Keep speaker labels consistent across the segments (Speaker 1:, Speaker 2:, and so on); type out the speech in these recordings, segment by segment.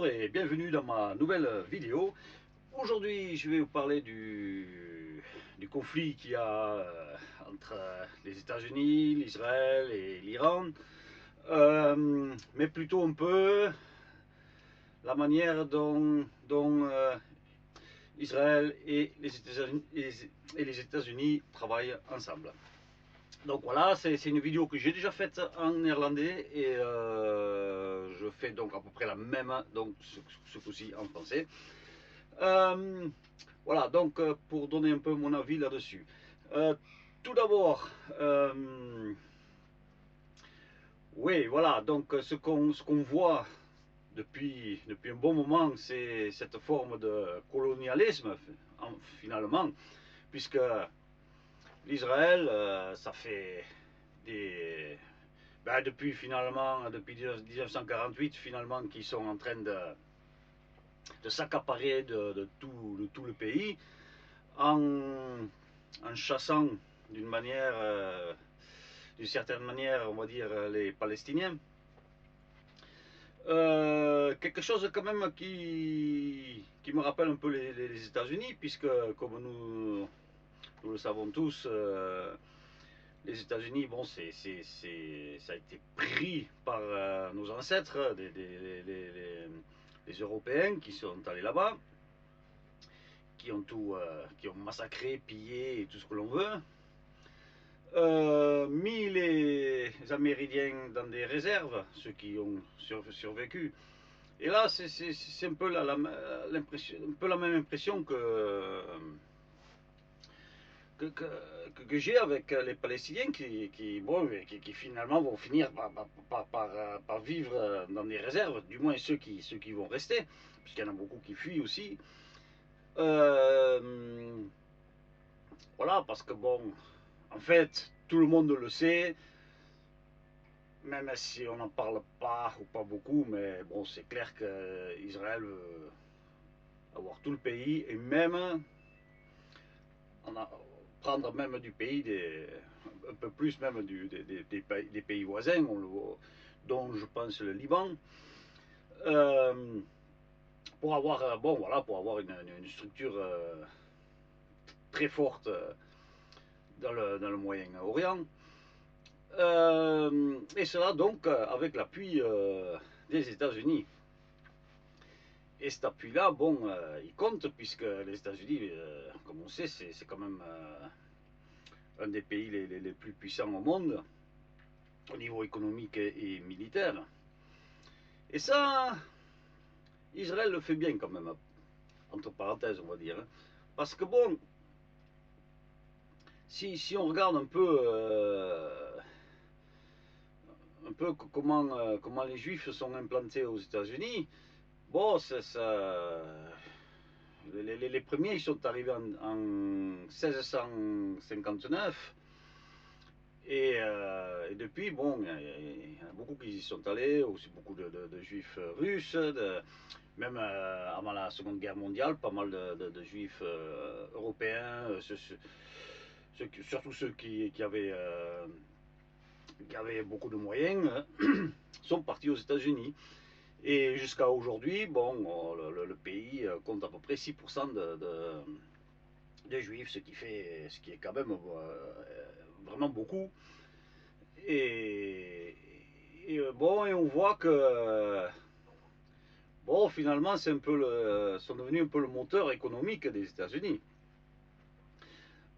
Speaker 1: Bonjour et bienvenue dans ma nouvelle vidéo. Aujourd'hui, je vais vous parler du conflit qu'il y a entre les États-Unis, l'Israël et l'Iran, mais plutôt un peu la manière dont Israël et les États-Unis travaillent ensemble. Donc voilà, c'est une vidéo que j'ai déjà faite en néerlandais et je fais donc à peu près la même, donc ce coup-ci en français. Voilà, donc pour donner un peu mon avis là-dessus. Tout d'abord, oui, voilà, donc ce qu'on voit depuis un bon moment, c'est cette forme de colonialisme, finalement, puisque l'Israël, ça fait des... Ben, depuis 1948, finalement, qu'ils sont en train de s'accaparer de tout le pays en chassant d'une certaine manière, on va dire, les Palestiniens. Quelque chose quand même qui me rappelle un peu les États-Unis, puisque comme nous le savons tous, les États-Unis, bon, ça a été pris par nos ancêtres, les Européens qui sont allés là-bas, qui ont massacré, pillé et tout ce que l'on veut, mis les Amérindiens dans des réserves, ceux qui ont survécu. Et là, c'est un peu la même impression que j'ai avec les Palestiniens qui finalement vont finir par vivre dans des réserves, du moins ceux qui vont rester, puisqu'il y en a beaucoup qui fuient aussi. Voilà, parce que bon, en fait, tout le monde le sait, même si on n'en parle pas ou pas beaucoup, mais bon, c'est clair qu'Israël veut avoir tout le pays et même prendre même du pays, un peu plus même des pays voisins, dont je pense le Liban, pour avoir, bon, voilà, pour avoir une structure très forte dans le Moyen-Orient. Et cela donc avec l'appui des États-Unis. Et cet appui-là, bon, il compte puisque les États-Unis, comme on sait, c'est quand même un des pays les plus puissants au monde, au niveau économique et militaire. Et ça, Israël le fait bien quand même, entre parenthèses, on va dire. Hein. Parce que bon, si on regarde un peu comment les Juifs sont implantés aux États-Unis, bon, les premiers ils sont arrivés en 1659 et depuis, bon, il y en a beaucoup qui y sont allés, aussi beaucoup de Juifs russes, même avant la Seconde Guerre mondiale, pas mal de Juifs européens, surtout ceux qui avaient beaucoup de moyens, sont partis aux États-Unis. Et jusqu'à aujourd'hui, bon, le pays compte à peu près 6% de juifs, ce qui est quand même vraiment beaucoup. Et, bon, et on voit que bon, finalement, sont devenus un peu le moteur économique des États-Unis.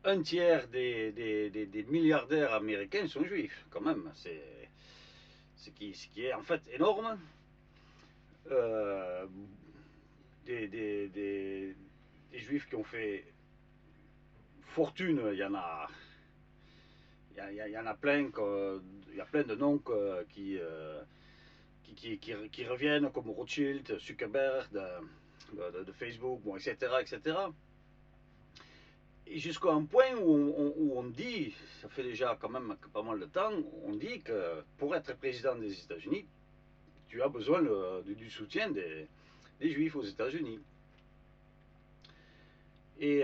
Speaker 1: Un tiers des milliardaires américains sont juifs, quand même. C'est ce qui est en fait énorme. Euh, des juifs qui ont fait fortune, il y en a plein, il y a plein de noms qui reviennent, comme Rothschild, Zuckerberg, de Facebook, bon, etc., etc. Et jusqu'à un point où on dit, ça fait déjà quand même pas mal de temps, on dit que pour être président des États-Unis, tu as besoin du soutien des Juifs aux États-Unis. Et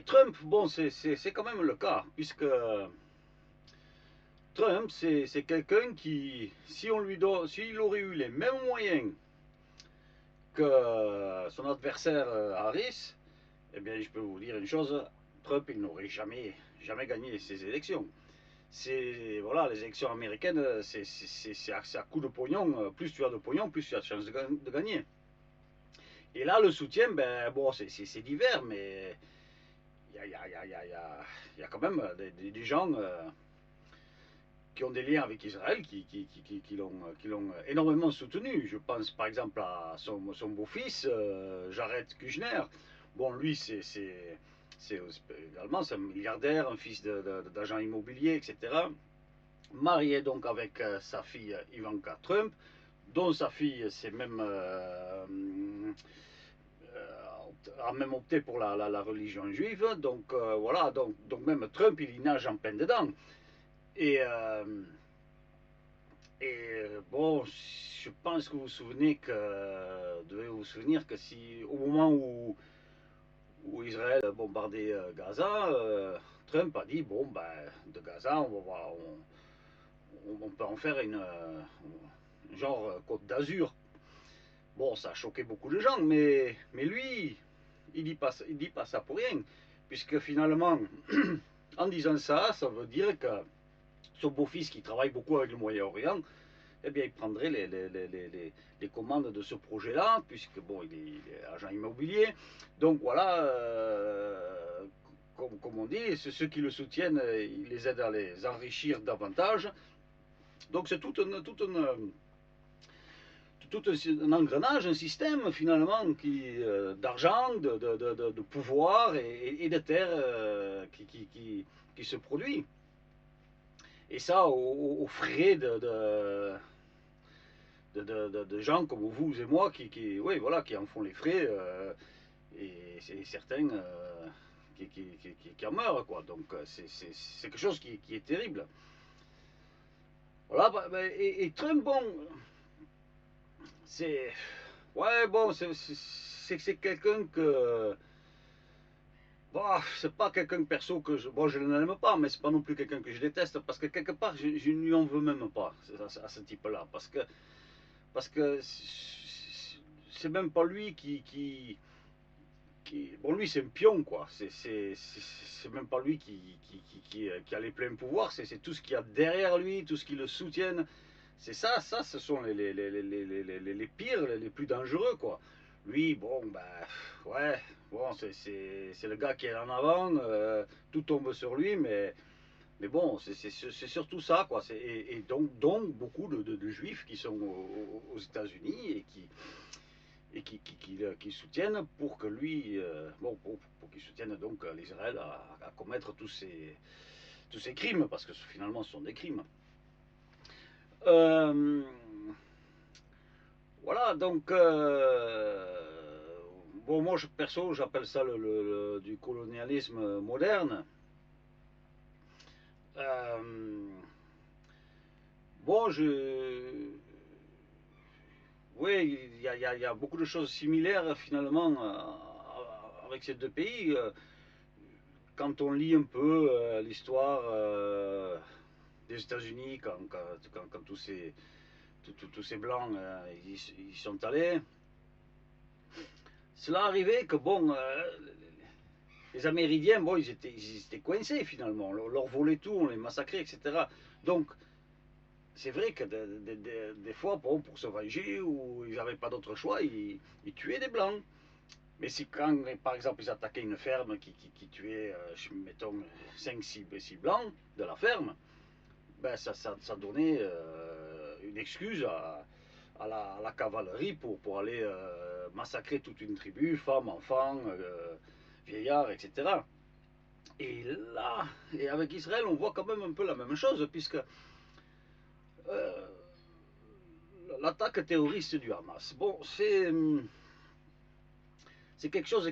Speaker 1: Trump, bon, c'est quand même le cas, puisque Trump, c'est quelqu'un qui, s'il aurait eu les mêmes moyens son adversaire Harris, eh bien, je peux vous dire une chose, Trump, il n'aurait jamais gagné ces élections. Voilà, les élections américaines, c'est à coup de pognon. Plus tu as de pognon, plus tu as de chances de gagner. Et là, le soutien, ben bon, c'est divers, mais il y a quand même des gens qui ont des liens avec Israël qui l'ont énormément soutenu. Je pense par exemple à son beau-fils, Jared Kushner. Bon, lui, c'est également un milliardaire, un fils d'agent immobilier, etc. Marié donc avec sa fille Ivanka Trump, dont sa fille a même opté pour la religion juive. Donc voilà, donc même Trump, il y nage en plein dedans. Et, euh, bon, je pense que vous devez vous souvenir que si au moment où Israël bombardait Gaza, Trump a dit bon ben de Gaza on peut en faire une genre Côte d'Azur. Bon, ça a choqué beaucoup de gens, mais lui, il dit pas ça pour rien, puisque finalement, en disant ça, ça veut dire que son beau-fils qui travaille beaucoup avec le Moyen-Orient, eh bien, il prendrait les commandes de ce projet-là, puisque bon, il est agent immobilier. Donc voilà, comme on dit, ceux qui le soutiennent, il les aide à les enrichir davantage. Donc c'est tout un engrenage, un système finalement d'argent, de pouvoir et de terre qui se produit. Et ça aux frais de gens comme vous et moi oui, voilà, qui en font les frais et certains qui en meurent. Quoi. Donc c'est quelque chose qui est terrible. Voilà, et Trump, bon, c'est. Ouais, bon, c'est quelqu'un que. Bon, c'est pas quelqu'un de perso que je. Bon, je ne l'aime pas, mais c'est pas non plus quelqu'un que je déteste, parce que quelque part, je ne lui en veux même pas à ce type-là. Parce que c'est même pas lui bon, lui, c'est un pion, quoi. C'est même pas lui qui a les pleins pouvoirs, c'est tout ce qu'il y a derrière lui, tout ce qui le soutienne. C'est ça, ce sont les pires, les plus dangereux, quoi. Lui, bon, ben, ouais, bon, c'est le gars qui est en avant, tout tombe sur lui, mais bon, c'est surtout ça, quoi. Et donc beaucoup de juifs qui sont aux États-Unis qui soutiennent pour que lui, bon, pour qu'il soutienne donc l'Israël à commettre tous ces crimes, parce que finalement ce sont des crimes. Euh, voilà, donc, bon, moi perso, j'appelle ça du colonialisme moderne. Euh, bon, oui, il y a beaucoup de choses similaires finalement avec ces deux pays. Quand on lit un peu l'histoire des États-Unis, quand tous ces blancs y sont allés, cela arrivait que bon, les Amérindiens, bon, ils étaient coincés finalement. On leur volait tout, on les massacrait, etc. Donc, c'est vrai que des fois, bon, pour se venger, ou ils n'avaient pas d'autre choix, ils tuaient des blancs. Mais si quand, par exemple, ils attaquaient une ferme qui tuait, mettons, 5-6 blancs de la ferme, ben ça donnait une excuse à la cavalerie pour aller massacrer toute une tribu, femmes, enfants, vieillards, etc. Et là, et avec Israël, on voit quand même un peu la même chose, puisque euh, l'attaque terroriste du Hamas, bon, c'est quelque chose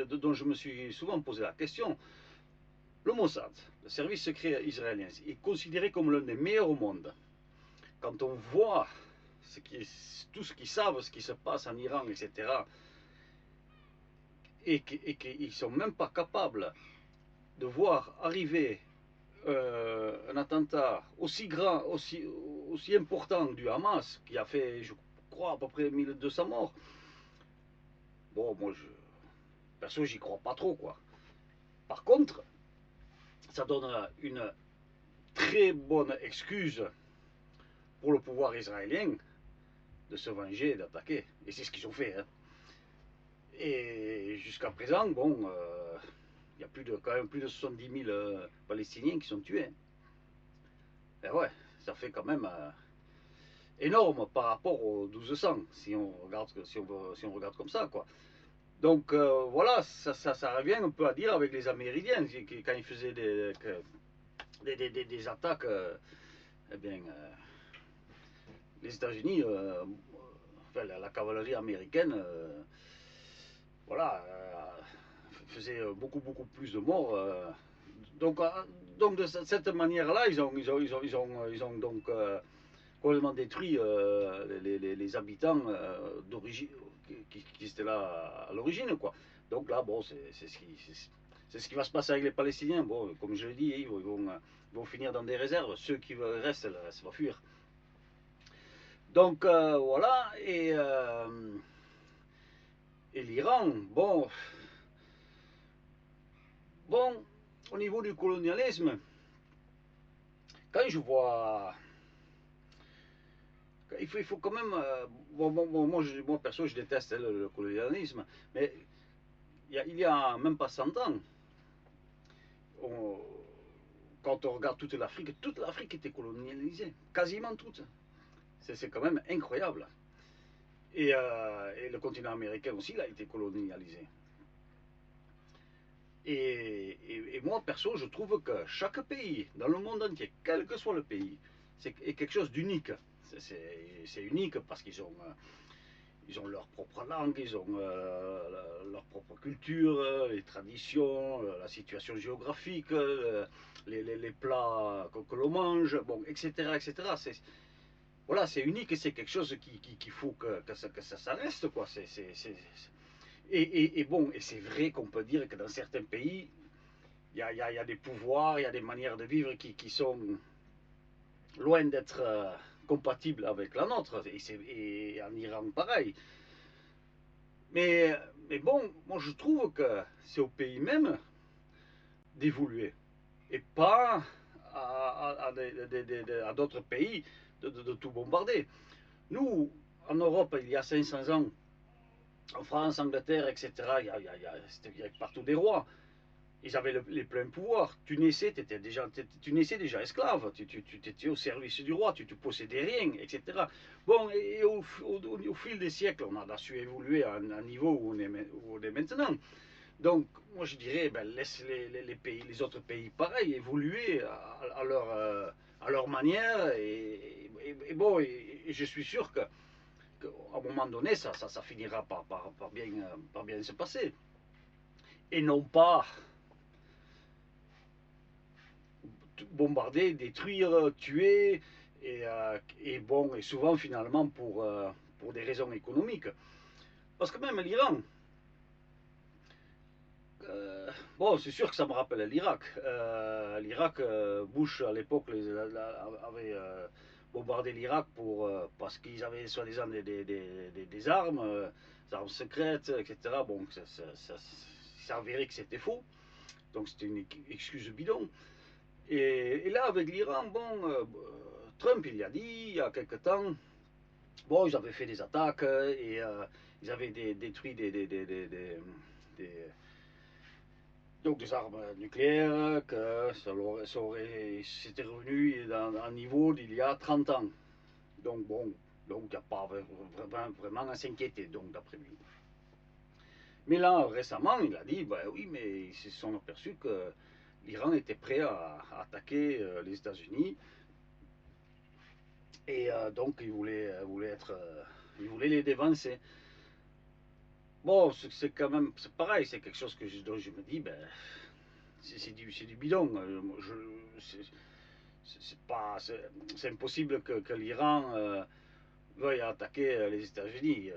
Speaker 1: dont je me suis souvent posé la question. Le Mossad, le service secret israélien, est considéré comme l'un des meilleurs au monde. Quand on voit tout ce qu'ils savent, ce qui se passe en Iran, etc., et qu'ils ne sont même pas capables de voir arriver un attentat aussi grand, aussi important du Hamas, qui a fait, je crois, à peu près 1200 morts, bon, moi, perso, j'y crois pas trop, quoi. Par contre, ça donne une très bonne excuse pour le pouvoir israélien de se venger et d'attaquer. Et c'est ce qu'ils ont fait. Hein. Et jusqu'à présent, bon, il y a quand même plus de 70 000 Palestiniens qui sont tués. Et ouais, ça fait quand même énorme par rapport aux 1200, si on regarde, si on regarde comme ça, quoi. Donc voilà, ça revient un peu à dire avec les Amérindiens, quand ils faisaient des attaques, eh bien, les États-Unis, enfin, la cavalerie américaine, voilà, faisait beaucoup plus de morts. Donc, de cette manière-là, ils ont donc complètement détruit les habitants d'origine qui étaient là à l'origine, quoi. Donc là, bon, c'est ce qui va se passer avec les Palestiniens. Bon, comme je l'ai dit, ils vont finir dans des réserves. Ceux qui restent, le reste va fuir. Donc voilà, et l'Iran, bon, au niveau du colonialisme, quand je vois, il faut quand même, moi perso, je déteste le colonialisme, mais il y a même pas 100 ans, on, quand on regarde toute l'Afrique était colonialisée, quasiment toute. C'est quand même incroyable. Et le continent américain aussi, il a été colonialisé. Et moi, perso, je trouve que chaque pays, dans le monde entier, quel que soit le pays, c'est quelque chose d'unique. C'est unique parce ils ont leur propre langue, ils ont leur propre culture, les traditions, la situation géographique, les plats que l'on mange, bon, etc. etc. Voilà, c'est unique et c'est quelque chose qu'il faut que ça reste, quoi. Et bon, et c'est vrai qu'on peut dire que dans certains pays, il y a des pouvoirs, il y a des manières de vivre qui sont loin d'être compatibles avec la nôtre. Et en Iran, pareil. Mais bon, moi je trouve que c'est au pays même d'évoluer et pas à d'autres pays de tout bombarder. Nous, en Europe, il y a 500 ans, en France, Angleterre, etc., il y a partout des rois. Ils avaient les pleins pouvoirs. Tu naissais déjà esclave. Tu étais au service du roi. Tu te possédais rien, etc. Bon, et au fil des siècles, on a su évoluer à un niveau où on est maintenant. Donc, moi, je dirais, ben, laisse les autres pays pareil évoluer à leur manière. Et bon, et je suis sûr qu'à un moment donné, ça finira par bien se passer. Et non pas bombarder, détruire, tuer, bon, et souvent finalement pour des raisons économiques. Parce que même l'Iran, bon, c'est sûr que ça me rappelle l'Irak. L'Irak, Bush à l'époque avait bombardé l'Irak parce qu'ils avaient soi-disant des armes, des armes secrètes, etc. Bon, ça s'est avéré que c'était faux. Donc c'était une excuse bidon. Et là, avec l'Iran, bon, Trump, il a dit, il y a quelque temps, bon, ils avaient fait des attaques et ils avaient détruit donc des armes nucléaires, que c'était revenu à un niveau d'il y a 30 ans. Donc bon, donc il n'y a pas vraiment à s'inquiéter, donc d'après lui. Mais là, récemment, il a dit, bah oui, mais ils se sont aperçus que l'Iran était prêt à attaquer les États-Unis. Et donc, il voulait les dévancer. Bon, c'est quand même, c'est pareil, c'est quelque chose dont je me dis, ben, c'est du bidon. C'est impossible que l'Iran veuille attaquer les États-Unis.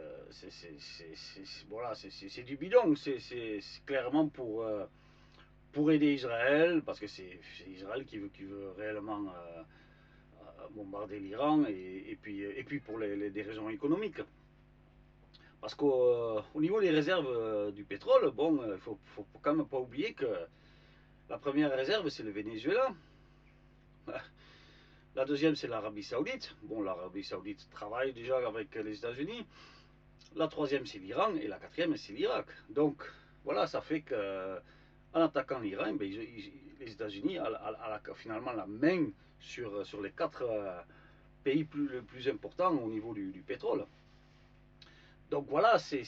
Speaker 1: Voilà, c'est du bidon. C'est clairement pour aider Israël, parce que c'est Israël qui veut réellement bombarder l'Iran, et puis pour des raisons économiques. Parce qu'au niveau des réserves du pétrole, bon, il faut quand même pas oublier que la première réserve, c'est le Venezuela. La deuxième, c'est l'Arabie Saoudite. Bon, l'Arabie Saoudite travaille déjà avec les États-Unis. La troisième, c'est l'Iran. Et la quatrième, c'est l'Irak. Donc, voilà, ça fait que en attaquant l'Iran, ben, les États-Unis ont finalement la main sur les quatre pays les plus importants au niveau du pétrole. Donc voilà, c'est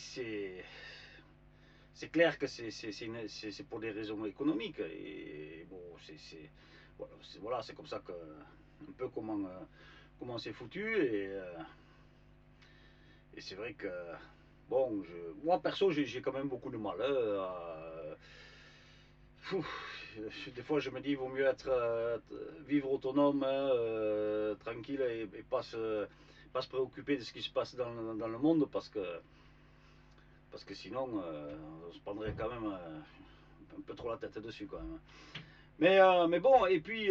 Speaker 1: clair que c'est pour des raisons économiques. Et bon, voilà, c'est comme ça que un peu comment c'est foutu. Et c'est vrai que bon, moi perso, j'ai quand même beaucoup de mal. Des fois, je me dis, il vaut mieux vivre autonome, tranquille, et pas se préoccuper de ce qui se passe dans le monde, parce que sinon, on se prendrait quand même un peu trop la tête dessus, quand même. Mais bon, et puis,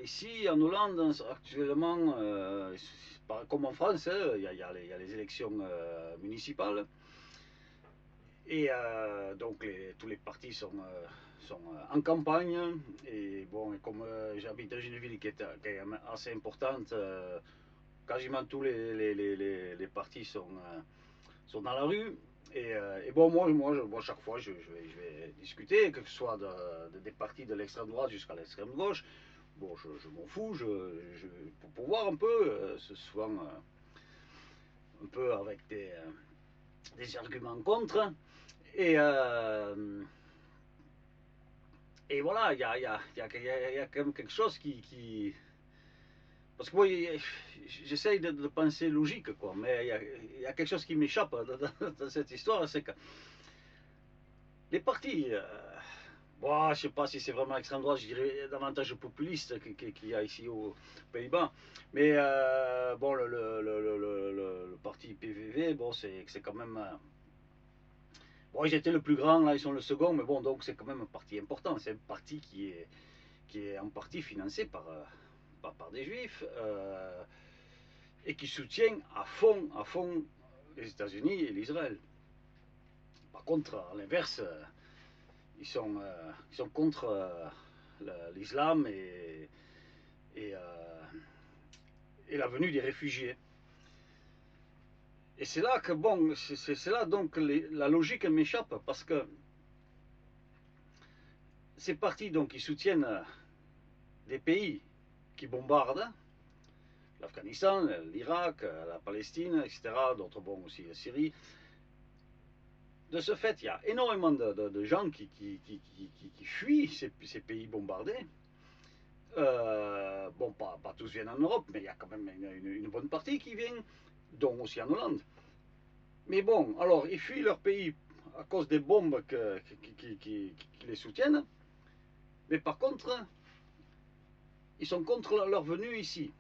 Speaker 1: ici, en Hollande, actuellement, comme en France, il y a les élections municipales. Et donc tous les partis sont en campagne. Et bon, et comme j'habite dans une ville qui est quand même assez importante, quasiment tous les partis sont dans la rue. Et bon, moi, chaque fois, je vais discuter, que ce soit des partis de l'extrême droite jusqu'à l'extrême gauche. Bon, je m'en fous, pour voir un peu, souvent un peu avec des arguments contre. Et, et voilà, il y a quand même quelque chose qui. Parce que moi, j'essaye de penser logique, quoi, mais il y a quelque chose qui m'échappe dans cette histoire, c'est que les partis, bon, je sais pas si c'est vraiment extrême droite, je dirais davantage populiste qu'il y a ici aux Pays-Bas, mais bon, le parti PVV, bon, c'est quand même. Bon, ils étaient le plus grand, là ils sont le second, mais bon, donc c'est quand même un parti important. C'est un parti qui est en partie financé par des juifs et qui soutient à fond les États-Unis et l'Israël. Par contre, à l'inverse, ils sont contre l'islam et, et la venue des réfugiés. Et c'est là que, bon, c'est là donc la logique m'échappe, parce que ces partis, donc, ils soutiennent des pays qui bombardent, l'Afghanistan, l'Irak, la Palestine, etc., d'autres, bon, aussi la Syrie. De ce fait, il y a énormément de gens qui fuient ces pays bombardés. Bon, pas tous viennent en Europe, mais il y a quand même une bonne partie qui vient, dont aussi en Hollande. Mais bon, alors, ils fuient leur pays à cause des bombes qui les soutiennent, mais par contre, ils sont contre leur venue ici.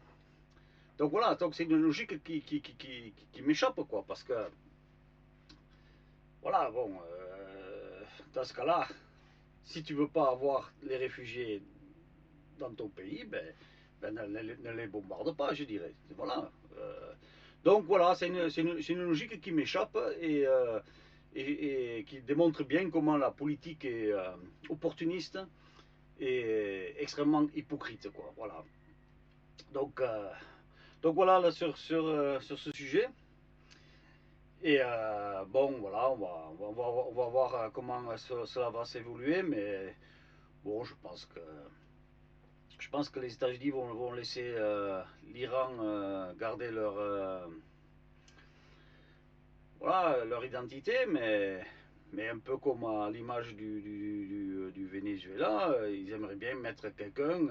Speaker 1: Donc voilà, donc c'est une logique qui m'échappe, quoi, parce que, voilà, bon, dans ce cas-là, si tu veux pas avoir les réfugiés dans ton pays, ne les bombarde pas, je dirais. Voilà. Donc voilà, c'est une logique qui m'échappe et qui démontre bien comment la politique est opportuniste et extrêmement hypocrite, quoi. Voilà. Donc, donc voilà là, sur ce sujet. Et bon, voilà, on va voir comment cela va s'évoluer, mais bon, je pense que les États-Unis vont laisser l'Iran garder voilà, leur identité, mais un peu comme à l'image du Venezuela, ils aimeraient bien mettre quelqu'un,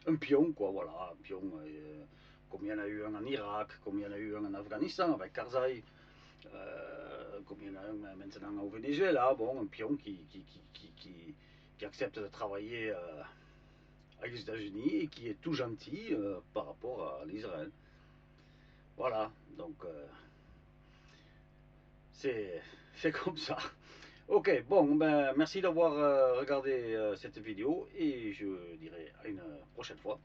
Speaker 1: un pion, quoi, voilà, un pion, comme il y en a eu un en Irak, comme il y en a eu un en Afghanistan avec Karzai, comme il y en a un maintenant au Venezuela, bon, un pion qui accepte de travailler avec les États-Unis et qui est tout gentil par rapport à l'Israël. Voilà, donc c'est comme ça. Ok, bon, ben merci d'avoir regardé cette vidéo et je dirai à une prochaine fois.